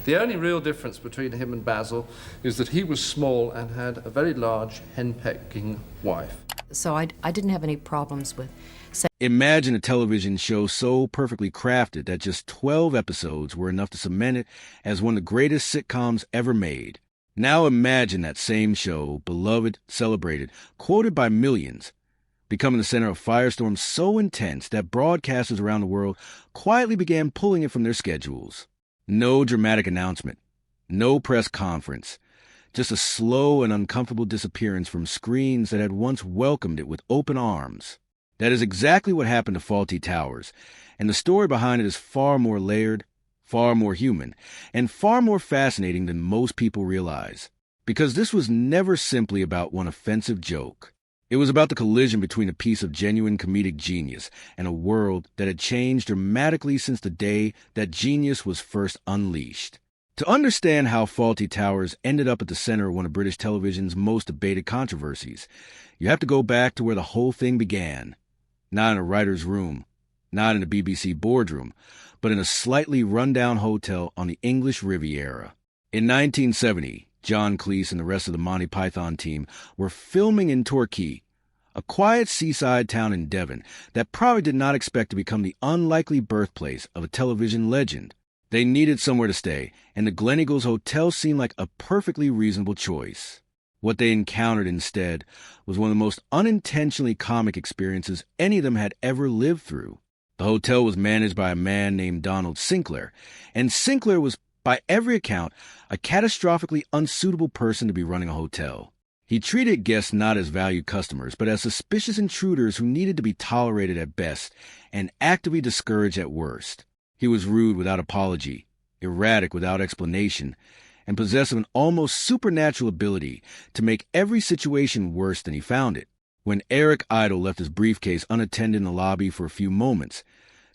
The only real difference between him and Basil is that he was small and had a very large hen-pecking wife. So I didn't have any problems with... Imagine a television show so perfectly crafted that just 12 episodes were enough to cement it as one of the greatest sitcoms ever made. Now imagine that same show, beloved, celebrated, quoted by millions, becoming the center of firestorms so intense that broadcasters around the world quietly began pulling it from their schedules. No dramatic announcement, no press conference, just a slow and uncomfortable disappearance from screens that had once welcomed it with open arms. That is exactly what happened to Fawlty Towers, and the story behind it is far more layered, far more human, and far more fascinating than most people realize. Because this was never simply about one offensive joke. It was about the collision between a piece of genuine comedic genius and a world that had changed dramatically since the day that genius was first unleashed. To understand how Fawlty Towers ended up at the center of one of British television's most debated controversies, you have to go back to where the whole thing began. Not in a writer's room, not in a BBC boardroom, but in a slightly run-down hotel on the English Riviera. In 1970, John Cleese and the rest of the Monty Python team were filming in Torquay, a quiet seaside town in Devon that probably did not expect to become the unlikely birthplace of a television legend. They needed somewhere to stay, and the Gleneagles Hotel seemed like a perfectly reasonable choice. What they encountered instead was one of the most unintentionally comic experiences any of them had ever lived through. The hotel was managed by a man named Donald Sinclair, and Sinclair was, by every account, a catastrophically unsuitable person to be running a hotel. He treated guests not as valued customers, but as suspicious intruders who needed to be tolerated at best and actively discouraged at worst. He was rude without apology, erratic without explanation, and possessed of an almost supernatural ability to make every situation worse than he found it. When Eric Idle left his briefcase unattended in the lobby for a few moments,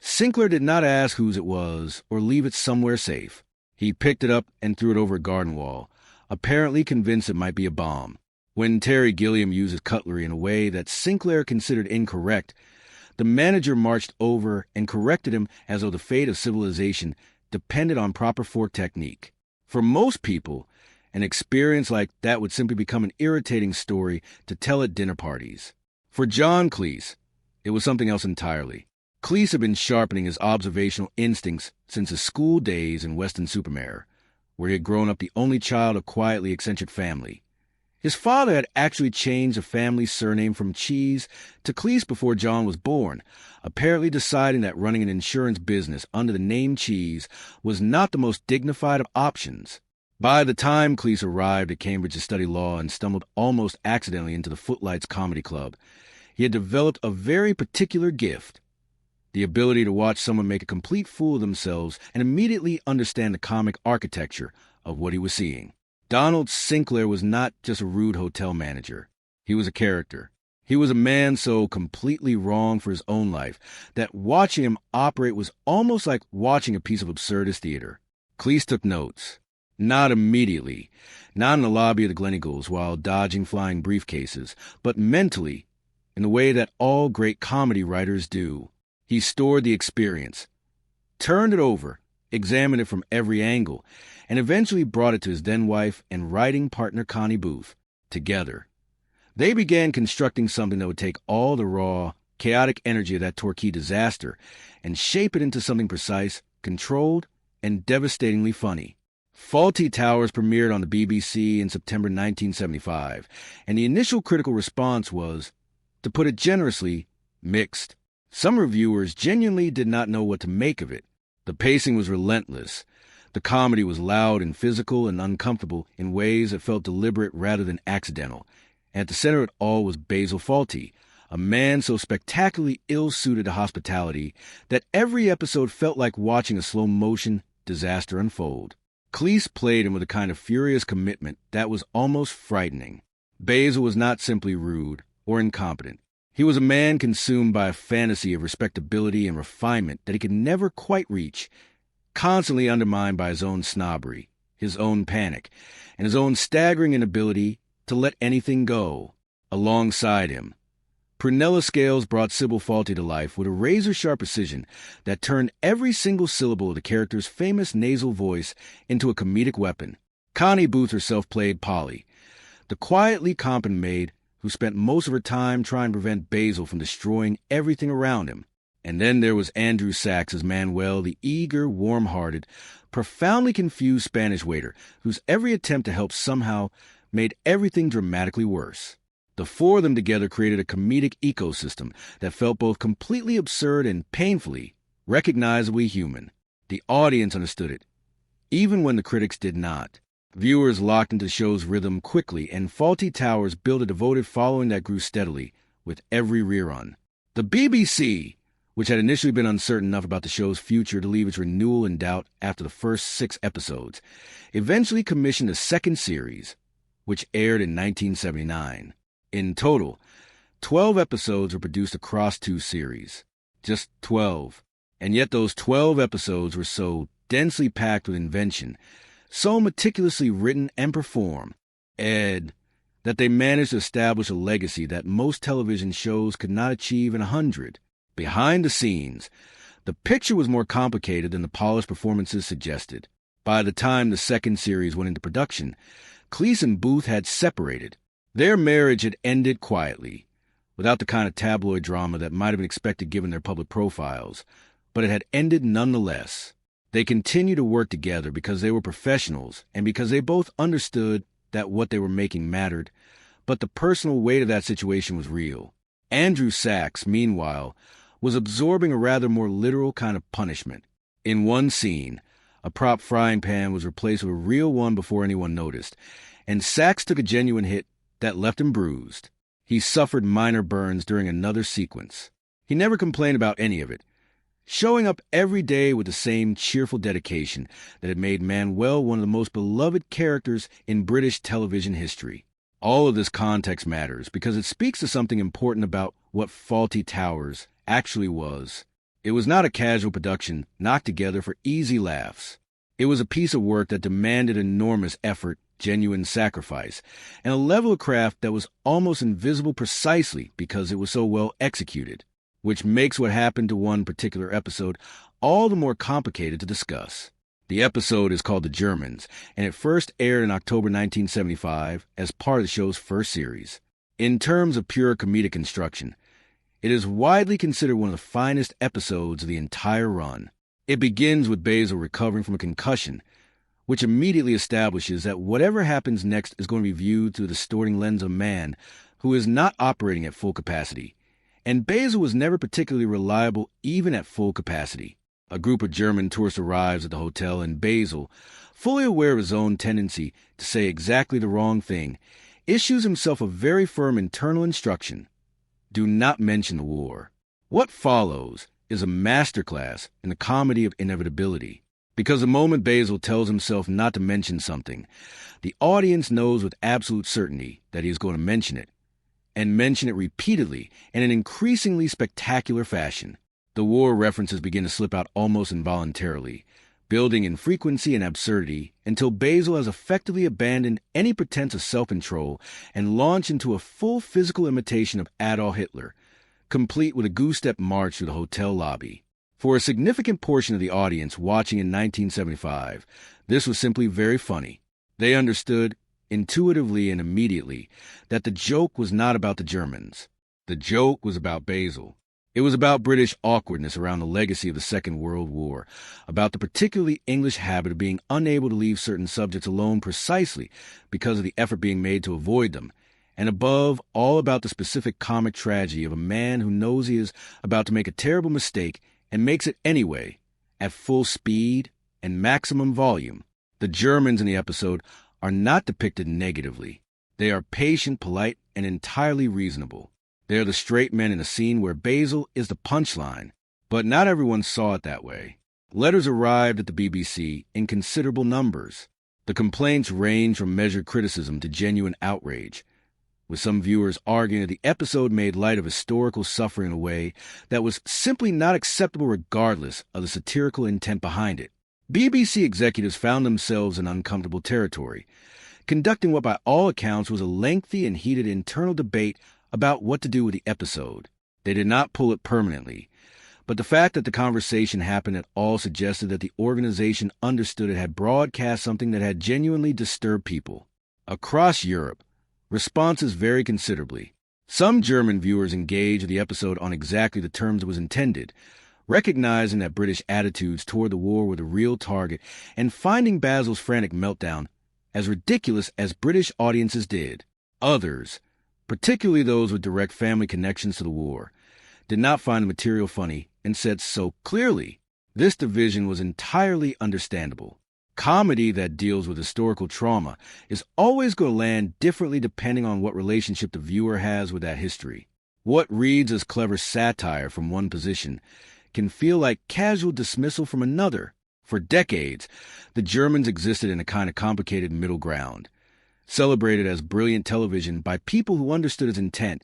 Sinclair did not ask whose it was or leave it somewhere safe. He picked it up and threw it over a garden wall, apparently convinced it might be a bomb. When Terry Gilliam used his cutlery in a way that Sinclair considered incorrect, the manager marched over and corrected him as though the fate of civilization depended on proper fork technique. For most people, an experience like that would simply become an irritating story to tell at dinner parties. For John Cleese, it was something else entirely. Cleese had been sharpening his observational instincts since his school days in Weston-super-Mare, where he had grown up the only child of a quietly eccentric family. His father had actually changed the family's surname from Cheese to Cleese before John was born, apparently deciding that running an insurance business under the name Cheese was not the most dignified of options. By the time Cleese arrived at Cambridge to study law and stumbled almost accidentally into the Footlights Comedy Club, he had developed a very particular gift: the ability to watch someone make a complete fool of themselves and immediately understand the comic architecture of what he was seeing. Donald Sinclair was not just a rude hotel manager. He was a character. He was a man so completely wrong for his own life that watching him operate was almost like watching a piece of absurdist theater. Cleese took notes. Not immediately, not in the lobby of the Gleneagles while dodging flying briefcases, but mentally, in the way that all great comedy writers do. He stored the experience, turned it over, examined it from every angle, and eventually brought it to his then-wife and writing partner Connie Booth, together. They began constructing something that would take all the raw, chaotic energy of that Torquay disaster and shape it into something precise, controlled, and devastatingly funny. Fawlty Towers premiered on the BBC in September 1975, and the initial critical response was, to put it generously, mixed. Some reviewers genuinely did not know what to make of it. The pacing was relentless. The comedy was loud and physical and uncomfortable in ways that felt deliberate rather than accidental. And at the center of it all was Basil Fawlty, a man so spectacularly ill-suited to hospitality that every episode felt like watching a slow-motion disaster unfold. Cleese played him with a kind of furious commitment that was almost frightening. Basil was not simply rude or incompetent. He was a man consumed by a fantasy of respectability and refinement that he could never quite reach, constantly undermined by his own snobbery, his own panic, and his own staggering inability to let anything go. Alongside him, Prunella Scales brought Sybil Fawlty to life with a razor-sharp precision that turned every single syllable of the character's famous nasal voice into a comedic weapon. Connie Booth herself played Polly, the quietly competent maid who spent most of her time trying to prevent Basil from destroying everything around him. And then there was Andrew Sachs as Manuel, the eager, warm-hearted, profoundly confused Spanish waiter whose every attempt to help somehow made everything dramatically worse. The four of them together created a comedic ecosystem that felt both completely absurd and painfully, recognizably human. The audience understood it, even when the critics did not. Viewers locked into the show's rhythm quickly, and Fawlty Towers built a devoted following that grew steadily with every rerun. The BBC, which had initially been uncertain enough about the show's future to leave its renewal in doubt after the first 6 episodes, eventually commissioned a second series, which aired in 1979. In total, 12 episodes were produced across 2 series. Just 12. And yet those 12 episodes were so densely packed with invention, so meticulously written and performed, that they managed to establish a legacy that most television shows could not achieve in 100. Behind the scenes, the picture was more complicated than the polished performances suggested. By the time the second series went into production, Cleese and Booth had separated. Their marriage had ended quietly, without the kind of tabloid drama that might have been expected given their public profiles, but it had ended nonetheless. They continued to work together because they were professionals and because they both understood that what they were making mattered, but the personal weight of that situation was real. Andrew Sachs, meanwhile, was absorbing a rather more literal kind of punishment. In one scene, a prop frying pan was replaced with a real one before anyone noticed, and Sachs took a genuine hit that left him bruised. He suffered minor burns during another sequence. He never complained about any of it, showing up every day with the same cheerful dedication that had made Manuel one of the most beloved characters in British television history. All of this context matters because it speaks to something important about what Fawlty Towers actually was. It was not a casual production knocked together for easy laughs. It was a piece of work that demanded enormous effort, genuine sacrifice, and a level of craft that was almost invisible precisely because it was so well executed, which makes what happened to one particular episode all the more complicated to discuss. The episode is called The Germans, and it first aired in October 1975 as part of the show's first series. In terms of pure comedic construction, it is widely considered one of the finest episodes of the entire run. It begins with Basil recovering from a concussion, which immediately establishes that whatever happens next is going to be viewed through the distorting lens of a man who is not operating at full capacity. And Basil was never particularly reliable even at full capacity. A group of German tourists arrives at the hotel, and Basil, fully aware of his own tendency to say exactly the wrong thing, issues himself a very firm internal instruction: do not mention the war. What follows is a masterclass in the comedy of inevitability. Because the moment Basil tells himself not to mention something, the audience knows with absolute certainty that he is going to mention it, and mention it repeatedly in an increasingly spectacular fashion. The war references begin to slip out almost involuntarily, building in frequency and absurdity until Basil has effectively abandoned any pretense of self-control and launched into a full physical imitation of Adolf Hitler, complete with a goose-step march through the hotel lobby. For a significant portion of the audience watching in 1975, this was simply very funny. They understood, intuitively and immediately, that the joke was not about the Germans. The joke was about Basil. It was about British awkwardness around the legacy of the Second World War, about the particularly English habit of being unable to leave certain subjects alone precisely because of the effort being made to avoid them, and above all about the specific comic tragedy of a man who knows he is about to make a terrible mistake and makes it anyway, at full speed and maximum volume. The Germans in the episode are not depicted negatively. They are patient, polite, and entirely reasonable. They are the straight men in a scene where Basil is the punchline, but not everyone saw it that way. Letters arrived at the BBC in considerable numbers. The complaints range from measured criticism to genuine outrage, with some viewers arguing that the episode made light of historical suffering in a way that was simply not acceptable regardless of the satirical intent behind it. BBC executives found themselves in uncomfortable territory, conducting what by all accounts was a lengthy and heated internal debate about what to do with the episode. They did not pull it permanently, but the fact that the conversation happened at all suggested that the organization understood it had broadcast something that had genuinely disturbed people. Across Europe, responses vary considerably. Some German viewers engaged with the episode on exactly the terms it was intended, recognizing that British attitudes toward the war were the real target and finding Basil's frantic meltdown as ridiculous as British audiences did. Others, particularly those with direct family connections to the war, did not find the material funny and said so clearly. This division was entirely understandable. Comedy that deals with historical trauma is always going to land differently depending on what relationship the viewer has with that history. What reads as clever satire from one position can feel like casual dismissal from another. For decades, the Germans existed in a kind of complicated middle ground, celebrated as brilliant television by people who understood its intent,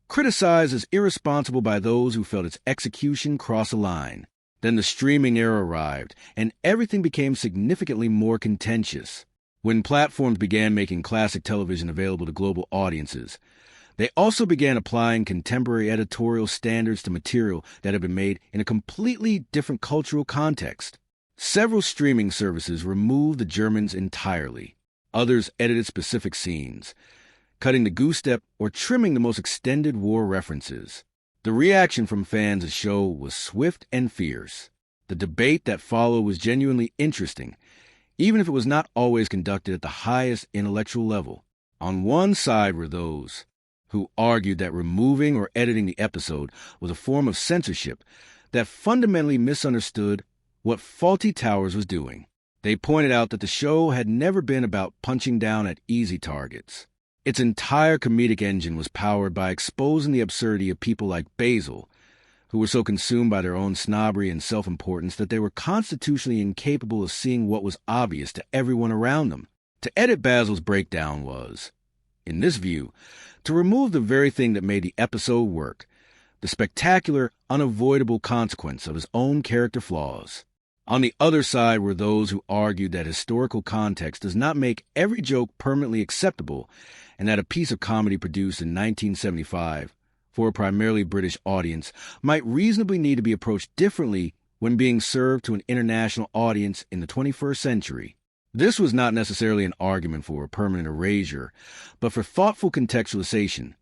criticized as irresponsible by those who felt its execution cross a line. Then the streaming era arrived, and everything became significantly more contentious. When platforms began making classic television available to global audiences, they also began applying contemporary editorial standards to material that had been made in a completely different cultural context. Several streaming services removed the Germans entirely. Others edited specific scenes, cutting the goose step or trimming the most extended war references. The reaction from fans of the show was swift and fierce. The debate that followed was genuinely interesting, even if it was not always conducted at the highest intellectual level. On one side were those who argued that removing or editing the episode was a form of censorship that fundamentally misunderstood what Fawlty Towers was doing. They pointed out that the show had never been about punching down at easy targets. Its entire comedic engine was powered by exposing the absurdity of people like Basil, who were so consumed by their own snobbery and self-importance that they were constitutionally incapable of seeing what was obvious to everyone around them. To edit Basil's breakdown was, in this view, to remove the very thing that made the episode work, the spectacular, unavoidable consequence of his own character flaws. On the other side were those who argued that historical context does not make every joke permanently acceptable, and that a piece of comedy produced in 1975 for a primarily British audience might reasonably need to be approached differently when being served to an international audience in the 21st century. This was not necessarily an argument for a permanent erasure, but for thoughtful contextualization,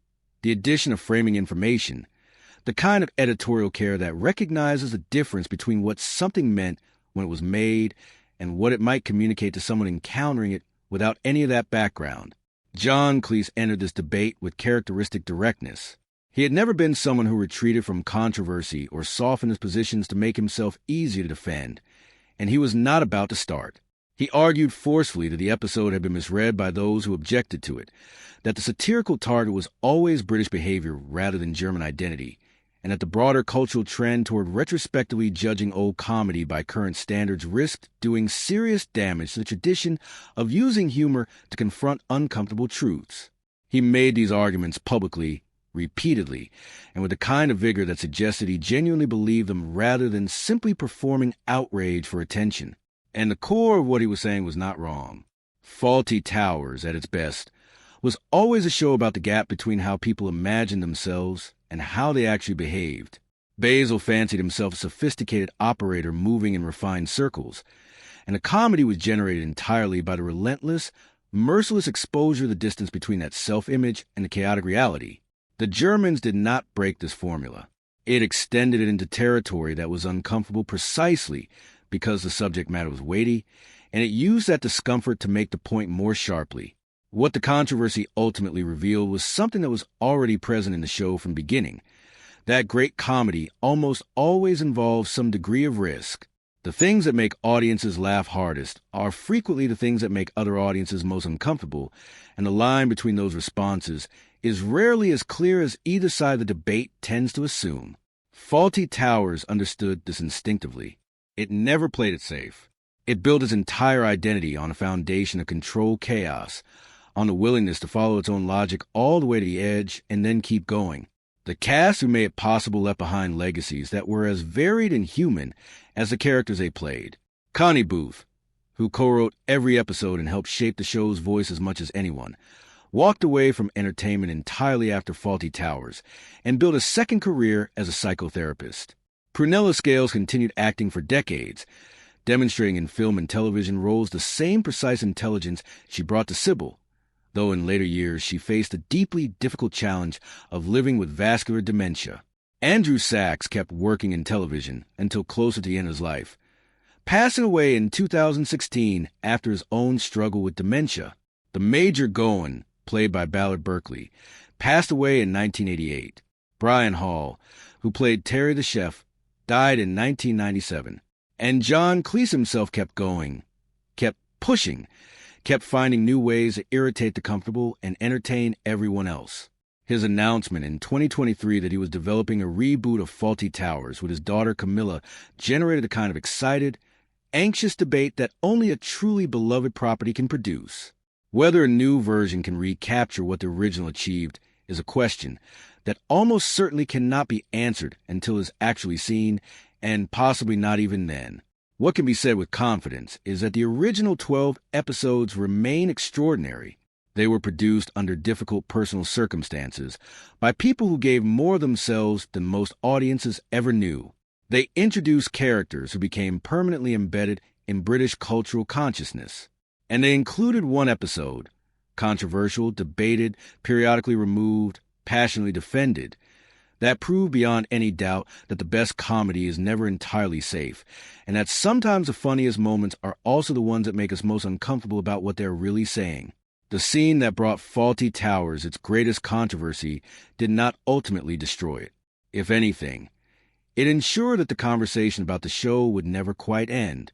the addition of framing information, the kind of editorial care that recognizes the difference between what something meant when it was made and what it might communicate to someone encountering it without any of that background. John Cleese entered this debate with characteristic directness. He had never been someone who retreated from controversy or softened his positions to make himself easy to defend, and he was not about to start. He argued forcefully that the episode had been misread by those who objected to it, that the satirical target was always British behavior rather than German identity, and that the broader cultural trend toward retrospectively judging old comedy by current standards risked doing serious damage to the tradition of using humor to confront uncomfortable truths. He made these arguments publicly, repeatedly, and with the kind of vigor that suggested he genuinely believed them rather than simply performing outrage for attention. And the core of what he was saying was not wrong. Fawlty Towers, at its best, was always a show about the gap between how people imagined themselves and how they actually behaved. Basil fancied himself a sophisticated operator moving in refined circles, and the comedy was generated entirely by the relentless, merciless exposure of the distance between that self-image and the chaotic reality. The Germans did not break this formula. It extended it into territory that was uncomfortable precisely because the subject matter was weighty, and it used that discomfort to make the point more sharply. What the controversy ultimately revealed was something that was already present in the show from the beginning. That great comedy almost always involves some degree of risk. The things that make audiences laugh hardest are frequently the things that make other audiences most uncomfortable, and the line between those responses is rarely as clear as either side of the debate tends to assume. Fawlty Towers understood this instinctively. It never played it safe. It built its entire identity on a foundation of controlled chaos, on the willingness to follow its own logic all the way to the edge and then keep going. The cast who made it possible left behind legacies that were as varied and human as the characters they played. Connie Booth, who co-wrote every episode and helped shape the show's voice as much as anyone, walked away from entertainment entirely after Fawlty Towers, and built a second career as a psychotherapist. Prunella Scales continued acting for decades, demonstrating in film and television roles the same precise intelligence she brought to Sybil, though in later years she faced the deeply difficult challenge of living with vascular dementia. Andrew Sachs kept working in television until closer to the end of his life, passing away in 2016 after his own struggle with dementia. The Major Gowan, played by Ballard Berkeley, passed away in 1988. Brian Hall, who played Terry the Chef, died in 1997. And John Cleese himself kept going, kept pushing, kept finding new ways to irritate the comfortable and entertain everyone else. His announcement in 2023 that he was developing a reboot of Fawlty Towers with his daughter Camilla generated a kind of excited, anxious debate that only a truly beloved property can produce. Whether a new version can recapture what the original achieved is a question that almost certainly cannot be answered until it's actually seen, and possibly not even then. What can be said with confidence is that the original 12 episodes remain extraordinary. They were produced under difficult personal circumstances by people who gave more of themselves than most audiences ever knew. They introduced characters who became permanently embedded in British cultural consciousness. And they included one episode, controversial, debated, periodically removed, passionately defended, that proved beyond any doubt that the best comedy is never entirely safe, and that sometimes the funniest moments are also the ones that make us most uncomfortable about what they're really saying. The scene that brought Fawlty Towers its greatest controversy did not ultimately destroy it. If anything, it ensured that the conversation about the show would never quite end.